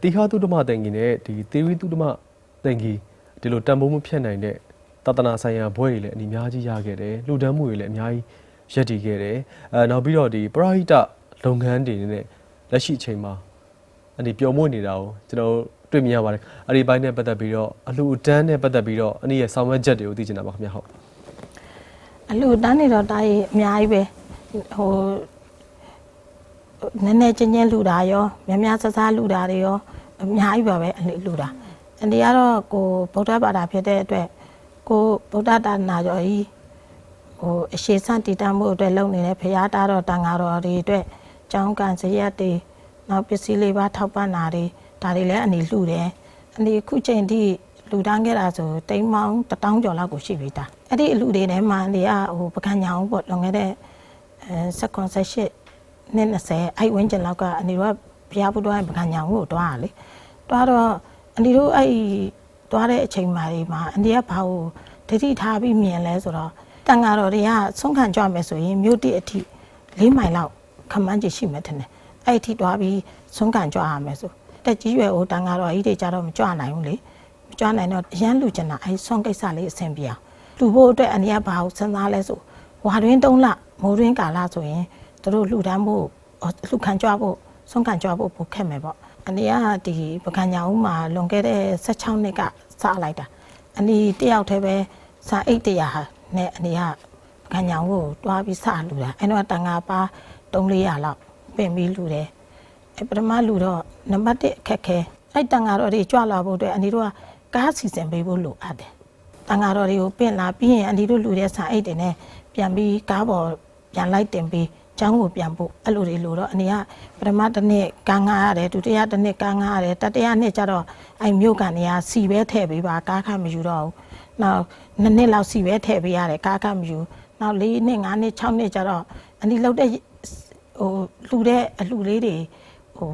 တီဟာတုဒ္ဓမတန်ကြီးနဲ့ဒီသေဝီတုဒ္ဓမတန်ကြီးဒီလိုတန်ဖိုးမဖြတ်နိုင်တဲ့တသနာဆိုင်ရာဘွဲတွေလည်းအများကြီးရခဲ့တယ်လူဒန်းမှုတွေလည်းအများကြီးရပ်တည်ခဲ့တယ်နောက်ပြီးတော့ဒီပရိဟိတလုပ်ငန်းတွေနဲ့လက်ရှိအချိန်မှာပျော်မွေ့နေတာကိုကျွန်တော်တွေ့မြင်ရပါတယ်အဲ့ဒီဘိုင်းနဲ့ပတ်သက်ပြီးတော့အလှူဒန်းနဲ့ပတ်သက်ပြီးတော့ရဲ့ဆောင်ရွက်ချက်တွေကိုသိချင်တာပါခင်ဗျာဟုတ်အလှူဒန်းနေတော့တားအများကြီးပဲဟိုနည်းနည်းချင်းချင်းလှူတာရောများများဆဆလှူတာတွေရောအများကြီးပါပဲအလှူတာအန်ဒီကတော့ကိုဗုဒ္ဓဘာသာဖြစ်တဲ့အတွက်ကိုဗုဒ္ဓတာနာကျော်ကြီးဟိုအရှိစံတည်တတ်မှုအတွက်လုပ်နေတဲ့ဖရာတာတော်တန်ဃာတော်တွေအတွက်ကျောင်းကန်စရက်တွေနောက်ပစ္စည်းလေးပါထောက်ပံ့တာတွေဒါတွေလည်းအနေလှူတယ်အနေခုချိန်ထိလူတန်းခဲ့တာဆိုတိမ်မောင်း1000ကျော်လောက်ကိုရှိပြီတာအဲ့ဒီအလှူတွေထဲမှာနေကဟိုပကံညာအောင်ပေါ့လွန်ခဲ့တဲ့18နှစ်20အဲ့ဝင်းကျင်လောက်ကအနေတို့ကဘုရားဘုရားပကံညာအောင်ကိုတွားရလေတွားတော့အနေတို့အဲ့တွားတဲ့အချိန်မှာဒီမှာအနေကဘာကိုဒိဋ္ဌိထားပြီးမြင်လဲဆိုတော့တန်ဃာတော်တွေကဆုံးခံကြမယ်ဆိုရင်မြို့တိအထိ4မိုင်လောက်ခမန်းကြီးရှိမှထင်တယ်အဲ့အထိတွားပြီးဆုံးခံကြရမယ်ဆိုတက်ကြီးရွယ်ဦးတန်ဃာတော်ကြီးတွေကြတော့မကြွနိုင်ဘူးလေမကြွနိုင်တော့အရန်လူကျင်တာအဲ့ဆုံးကိစ္စလေးအဆင်ပြေအောင်လူဖို့အတွက်အနေကဘာကိုစဉ်းစားလဲဆိုဝါတွင်း3လမိုးတွင်းကာလဆိုရင်တို့လှူဒန်းဖို့လှူခံကြဖို့ဆုံးခံကြဖို့ပိုခက်မယ်ပေါ့အနေကဒီပကံညာဦးမှာလွန်ခဲ့တဲ့16နှစ်ကစလိုက်တာအနေတယောက်တည်းပဲစာအိတ်100နဲ့အနေကပကံညာဦးကိုတွားပြီးစလှူတာအဲ့တော့တန်ဃာပါ300-400လောက်ပြင်ပြီးလှူတယ်အဲ့ပထမလှူတော့နံပါတ်1အခက်ခဲအဲ့တန်ဃာတော်တွေကြွလာဖို့အတွက်အနေတို့ကကားစီစဉ်ပေးဖို့လိုအပ်တယ်တန်ဃာတော်တွေကိုပင့်လာပြီးရင်အနေတို့လှူတဲ့စာအိတ်တွေနဲ့ပြန်ပြီးကားပေါ်ပြန်လိုက်တင်ပြီးကျောင်းကိုပြန်ဖို့အဲ့လိုတွေလို့တော့အနေကပထမတစ်နှစ်ကားငှားရတယ်ဒုတိယတစ်နှစ်ကားငှားရတယ်တတိယနှစ်ကျတော့အဲ့မြို့ကနေကစီပဲထည့်ပေးပါကားခမယူတော့ဘူးနောက်2နှစ်လောက်စီပဲထည့်ပေးရတယ်ကားခမယူနောက်4နှစ်5နှစ်6နှစ်ကျတော့အနေလောက်တဲ့ဟိုလှူတဲ့အလှူလေးတွေဟို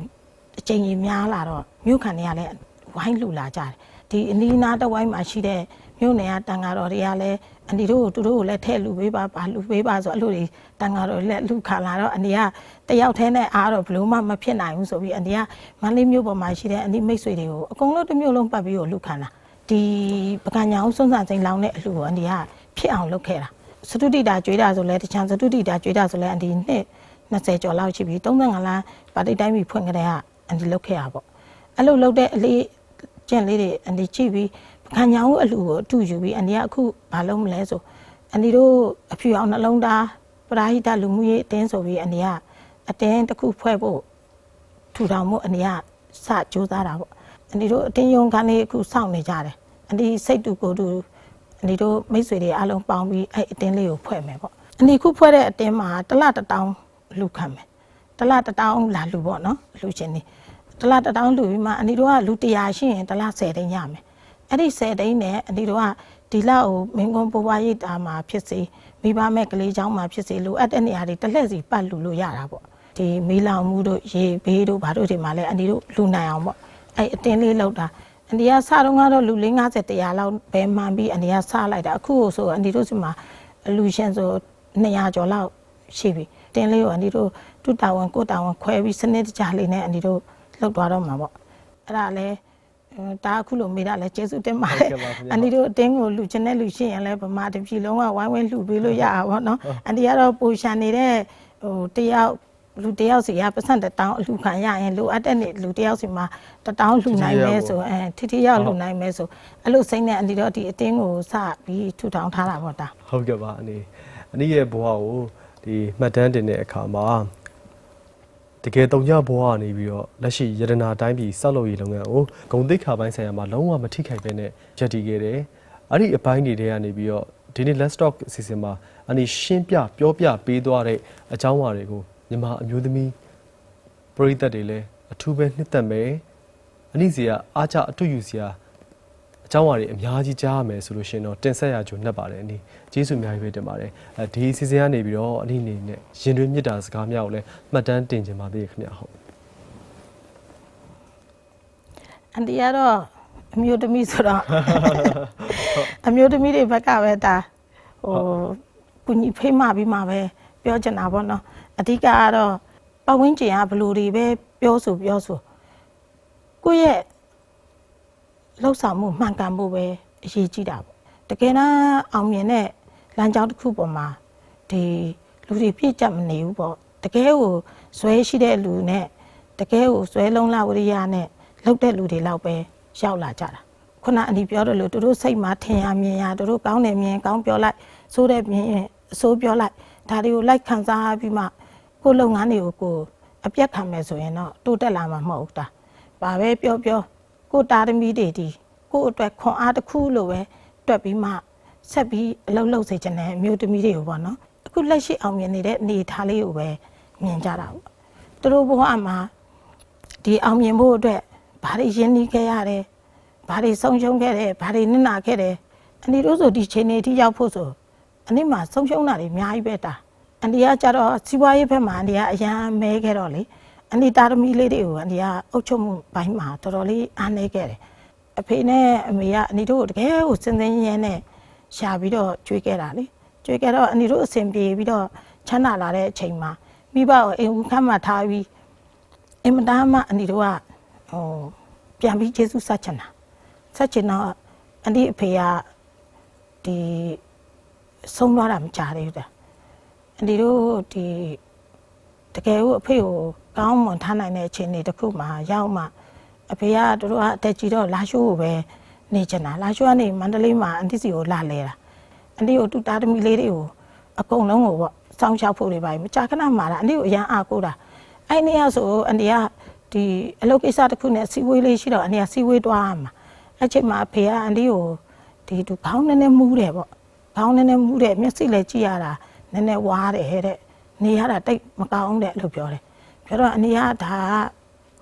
အချိန်ကြီးများလာတော့မြို့ခံတွေကလည်းဝိုင်းလှူလာကြတယ်ဒီအနီးနားတစ်ဝိုင်းမှာရှိတဲ့မြို့နယ်ကတန်ဃာတော်တွေကလည်းအန်ဒီတို့သူတို့ကိုလည်းထည့်လူပေးပါပါလူပေးပါဆိုအဲ့လိုတွေတန်ဃာတော်လည်းလူခံလာတော့အန်ဒီကတယောက်တည်းနဲ့အားတော့ဘလို့မှမဖြစ်နိုင်ဘူးဆိုပြီးအန်ဒီကမန္တလေးမြို့ပေါ်မှာရှိတဲ့အန်ဒီမိတ်ဆွေတွေကိုအကုန်လုံးတစ်မြို့လုံးပတ်ပြီးကိုလူခံတာဒီပကံညာဦးစွန်းစံစိန်လောင်းတဲ့အလှကိုအန်ဒီကဖြစ်အောင်လုပ်ခဲ့တာစတုတိတာကျွေးတာဆိုလဲတချမ်းစတုတိတာကျွေးတာဆိုလဲအန်ဒီနှစ်20ကျော်လောက်ရှိပြီ35လမ်းပါတိတိုင်းပြီးဖွင့်ကြတဲ့အန်ဒီလုပ်ခဲ့ရပေါ့အဲ့လိုလုပ်တဲ့အလေးကျင့်လေးတွေအန်ဒီကြည့်ပြီးခံညာဦးအလှကိုအတူယူပြီးအန်ဒီကအခုဘာလုပ်မလဲဆိုအန်ဒီတို့အဖြူအောင်နှလုံးသားပရာဟိတလူမှုရေးအတင်းဆိုပြီးအန်ဒီကအတင်းတစ်ခုဖွဲ့ဖို့ထူထောင်မှုအန်ဒီကစကြိုးစားတာပေါ့အန်ဒီတို့အတင်းယုံကနေအခုစောင့်နေကြတယ်အန်ဒီစိတ်တူကိုယ်တူအန်ဒီတို့မိတ်ဆွေတွေအားလုံးပေါင်းပြီးအဲ့အတင်းလေးကိုဖွဲ့မယ်ပေါ့အန်ဒီခုဖွဲ့တဲ့အတင်းမှာတစ်လ1000လူခံမယ်တစ်လ1000လာလူပေါ့နော်လူချင်းနေတစ်လ1000လူပြီးမှအန်ဒီတို့ကလူ100ရှိရင်တစ်လ10သိန်းရမယ်အဲ့ဒီ10သိန်းနဲ့အန်ဒီတို့ကဒီလောက်ကိုမင်းကွန်းပိုးပွားရိပ်တာမှာဖြစ်စေမိဘမဲ့ကလေးချောင်းမှာဖြစ်စေလိုအပ်တဲ့နေရာတွေတစ်လှည့်စီပတ်လူလို့ရတာပေါ့ဒီမီးလောင်မှုတို့ရေဘေးတို့ဘာတို့တွေမှာလည်းအန်ဒီတို့လူနိုင်အောင်ပေါ့အဲ့အတင်းလေးလောက်တာအန်ဒီကစတော့ကတော့လူ50 100လောက်ပဲမှန်ပြီးအန်ဒီကစလိုက်တာအခုဆိုအန်ဒီတို့စီမှာလူရှင်ဆို200ကျော်လောက်ရှိပြီတင်းလေးကိုအန်ဒီတို့တူတာဝန်ကိုတာဝန်ခွဲပြီးစနစ်တကျလေးနဲ့အန်ဒီတို့လောက်သွားတော့မှာပေါ့အဲ့ဒါလည်းဒါအခုလိုမိတာလဲကျေးဇူးတင်ပါတယ်အန်ဒီတို့အတင်းကိုလူချင်းနဲ့လူရှိရင်လဲဗမာတပြည်လုံးကဝိုင်းဝန်းလှူပေးလို့ရတာပေါ့နော်အန်ဒီကတော့ပူရှာနေတဲ့ဟိုတယောက်လူတယောက်စီကပတ်စံ1000အလှူခံရရင်လိုအပ်တဲ့လူတယောက်စီမှာ1000လှူနိုင်မယ်ဆိုထိရောက်လှူနိုင်မယ်ဆိုအဲ့လိုစိတ်နဲ့အန်ဒီတော့ဒီအတင်းကိုစပြီးထူထောင်ထားတာပေါ့ဒါဟုတ်ကဲ့ပါအန်ဒီရဲ့ဘဝကိုဒီမှတ်တမ်းတင်တဲ့အခါမှာတကယ်တုံညဘဝကနေပြီးတော့လက်ရှိရတနာတိုင်းပြည်စောက်လုပ်ရေးလုပ်ငန်းကိုဂုံတိတ်ခါပိုင်းဆိုင်ရာမှာလုံးဝမထိခိုက်ပဲနဲ့ရပ်တည်ခဲ့တယ်။အဲ့ဒီအပိုင်းတွေထဲကနေပြီးတော့ဒီနေ့ Let's Talk အစီအစဉ်မှာရှင်းပြပြောပြပေးသွားတဲ့အကြောင်းအရာတွေကိုမြန်မာအမျိုးသမီးပရိသတ်တွေလည်းအထူးပဲနှစ်သက်မယ်။အနည်းစီကအားကြအတူယူစီအကြောင်းအရာတွေအများကြီးကြားရမယ်ဆိုလို့ရှိရင်တော့တင်ဆက်ရကြုံနှက်ပါတယ်အနည်းကျေးဇူးအများကြီးပဲတင်ပါတယ်ဒီအစီအစဉ်ကနေပြီးတော့အနည်းနေနဲ့ရင်တွင်မြစ်တာစကားများကိုလည်းမှတ်တမ်းတင်ခြင်းပါသေးတယ်ခင်ဗျာဟုတ်အန်ဒီကတော့အမျိုးသမီးဆိုတော့အမျိုးသမီးတွေဘက်ကပဲဒါဟိုကုညီဖိမပြီးမှပဲပြောချင်တာပေါ့နော်အဓိကကတော့ပတ်ဝန်းကျင်ကဘလူတွေပဲပြောဆို ကိုယ့်ရဲ့လှုပ်ဆောင်မှုမှန်ကန်မှုပဲအရေးကြီးတာပေါ့တကယ်တော့အောင်မြင်တဲ့လမ်းကြောင်းတစ်ခုပေါ်မှာဒီလူတွေပြည့်ကျက်မနေဘူးပေါ့တကယ်ကိုဇွဲရှိတဲ့လူနဲ့တကယ်ကိုဇွဲလုံးလာဝရိယနဲ့လှုပ်တဲ့လူတွေလောက်ပဲရောက်လာကြတာခုနအနီပြောတယ်လို့သူတို့စိတ်မှာထင်ရမြင်ရသူတို့ကောင်းတယ်မြင်ကောင်းပြောလိုက်ဆိုးတယ်မြင်အဆိုးပြောလိုက်ဒါတွေကိုလိုက်ခံစားပြီးမှကိုယ်လုပ်ငန်းတွေကိုကိုအပြတ်ခံမယ်ဆိုရင်တော့တိုးတက်လာမှာမဟုတ်တာဘာပဲပြောကိုတာသမီတွေဒီကိုအတွက်ခွန်အားတစ်ခုလိုပဲတွက်ပြီးမှဆက်ပြီးအလုပ်လုပ်စေချင်တယ်မျိုးသမီးတွေကိုပေါ့နော်အခုလက်ရှိအောင်မြင်နေတဲ့အနေထားလေးကိုပဲမြင်ကြတာပေါ့သူတို့ဘဝမှာဒီအောင်မြင်ဖို့အတွက်ဘာတွေရင်းနှီးခဲ့ရတယ်ဘာတွေဆုံးရှုံးခဲ့တယ်ဘာတွေနစ်နာခဲ့တယ်အန်ဒီတို့ဆိုဒီချိန်နေထိရောက်ဖို့ဆိုအနည်းမှာဆုံးရှုံးတာတွေအများကြီးပဲတာအန်ဒီကကြတော့စီးပွားရေးဘက်မှာအန်ဒီကအရန်မဲခဲ့တော့လေအန်ဒီတာသမီလေးတွေကိုအန်ဒီကအုပ်ချုပ်မှုဘိုင်းမှာတော်တော်လေးအားနည်းခဲ့တယ်အဖေနဲ့အမေကအန်ဒီတို့တကယ်ကိုစင်စင်ရဲနဲ့ရှာပြီးတော့ကြွေးခဲ့တာလေကြွေးခဲ့တော့အန်ဒီတို့အဆင်ပြေပြီးတော့ချမ်းသာလာတဲ့အချိန်မှာမိဘကိုအိမ်ခမ်းမှာထားပြီးအင်မတန်မှအန်ဒီတို့ကပြန်ပြီးကျေးဇူးဆက်ချင်တာဆက်ချင်တော့အန်ဒီအဖေကဒီဆုံးသွားတာမကြသေးဘူးတဲ့အန်ဒီတို့ဒီတကယ်ကိုအဖေကိုကောင်းမွန်ထားနိုင်တဲ့အခြေအနေတစ်ခုမှာရောက်မှအဖေကတို့ကအတက်ကြီးတော့လာရှိုးကိုပဲနေချင်တာလာရှိုးကနေမန္တလေးမှာအန်တီစီကိုလာလဲတာအန်တီကိုတူတာသမီလေးတွေကိုအကုန်လုံးကိုပေါ့စောင်းရှောက်ဖို့တွေပါမကြာခဏမှာတာအန်တီကိုအရန်အားကိုးတာအဲ့နေ့ကဆိုအန်တီကဒီအလုပ်ကိစ္စတစ်ခုနဲ့စီဝေးလေးရှိတော့အန်တီကစီဝေးသွားမှာအဲ့ချိန်မှာအဖေကအန်တီကိုဒီသူခေါင်းနည်းနည်းမူးတယ်ပေါ့ခေါင်းနည်းနည်းမူးတယ်မျက်စိလည်းကြည့်ရတာနည်းနည်းဝါးတယ်ဟဲ့တဲ့နေရတာတိတ်မကောင်းတဲ့လို့ပြောတယ်ပြောတော့အန်တီကဒါ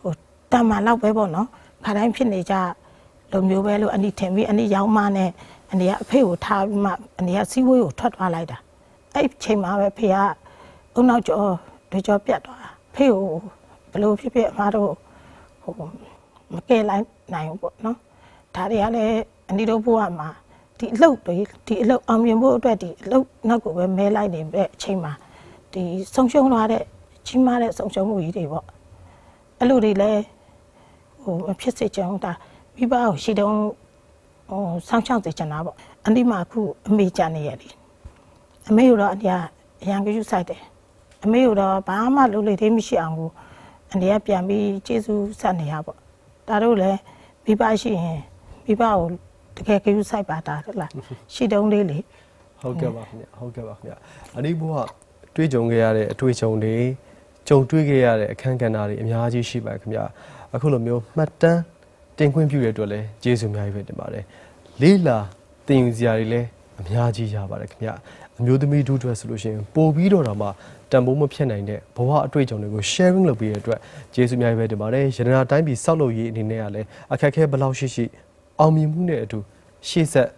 ဟိုတမန်လောက်ပဲပေါ့နော်ခါတိုင်းဖြစ်နေကြလိုမျိုးပဲလို့အန်တီထင်ပြီးအန်တီရောင်းမနဲ့အန်တီကအဖေကိုထားပြီးမှအန်တီကစီဝေးကိုထွက်သွားလိုက်တာအဲ့ချိန်မှာပဲဖေကအုံနောက်ကျော်တွေကျော်ပြတ်သွားတာဖေကိုဘလို့ဖြစ်ဖြစ်အမားတို့ဟိုမကဲလိုက်နိုင်ဘူးပေါ့နော်ဒါတွေကလည်းအန်တီတို့ဘဝမှာဒီအလုပ်တွေဒီအလုပ်အောင်မြင်ဖို့အတွက်ဒီအလုပ်နောက်ကိုပဲမဲလိုက်နေတဲ့အချိန်မှာဒီဆုံးရှုံးသွားတဲ့ကြီးမားတဲ့ဆုံးရှုံးမှုကြီးတွေပေါ့အဲ့လိုတွေလည်းဟိုမဖြစ်စေချင်ဘူးဒါမိဘကိုရှိတုံးဟိုဆောင်းချောက်စေချင်တာပေါ့အန်တီမှာအခုအမေကြနေရလေအမေတို့တော့အန်တီကအရန်ကြည့်ဆိုင်တယ်အမေတို့တော့ဘာမှလုပ်လေသေးမရှိအောင်ကိုအန်တီကပြန်ပြီးကျေးဇူးဆက်နေရပေါ့ဒါတို့လည်းမိဘရှိရင်မိဘကိုတကယ်ကြည့်ဆိုင်ပါတာဟုတ်လားရှိတုံးလေးလေဟုတ်ကဲ့ပါခင်ဗျဟုတ်ကဲ့ပါခင်ဗျအနည်းဘုရားတွေ့ကြုံခဲ့ရတဲ့အတွေ့အကြုံတွေကြုံတွေ့ခဲ့ရတဲ့အခန်းကဏ္ဍတွေအများကြီးရှိပါတယ်ခင်ဗျအခုလိုမျိုးမှတ်တမ်းတင်ခွင့်ပြုတဲ့အတွက်လည်းကျေးဇူးအများကြီးပဲတင်ပါတယ်လေးလာတင်ယူစရာတွေလည်းအများကြီးရပါတယ်ခင်ဗျအမျိုးသမီးတို့အတွက်ဆိုလို့ရှိရင်ပို့ပြီးတော့မှတန်ဖိုးမဖြစ်နိုင်တဲ့ဘဝအတွေ့အကြုံတွေကို sharing လုပ်ပေးတဲ့အတွက်ကျေးဇူးအများကြီးပဲတင်ပါတယ်ရတနာတိုင်းပြည်စောက်လုပ်ရေးအနေနဲ့ကလည်းအခက်အခဲဘယ်လောက်ရှိအောင်မြင်မှုနဲ့အတူရှေ့ဆက်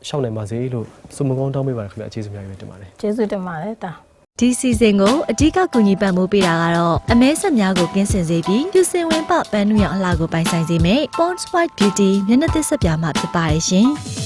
ရှောက်နိုင်ပါစေလို့ဆုမကောင်းတောင်းပေးပါတယ်ခင်ဗျကျေးဇူးအများကြီးပဲတင်ပါတယ်ကျေးဇူးတင်ပါတယ်တာဒီစီစဉ်ကိုအဓိကကူညီပံ့ပိုးပေးတာကတော့အမဲဆက်များကိုကင်းစင်စေပြီးပြူစင်ဝင်းပပန်းနုရောင်အလှကိုပိုင်ဆိုင်စေမယ့် Pond's White Beauty မျက်နှာသစ်ဆက်ပြာမှဖြစ်ပါတယ်ရှင်။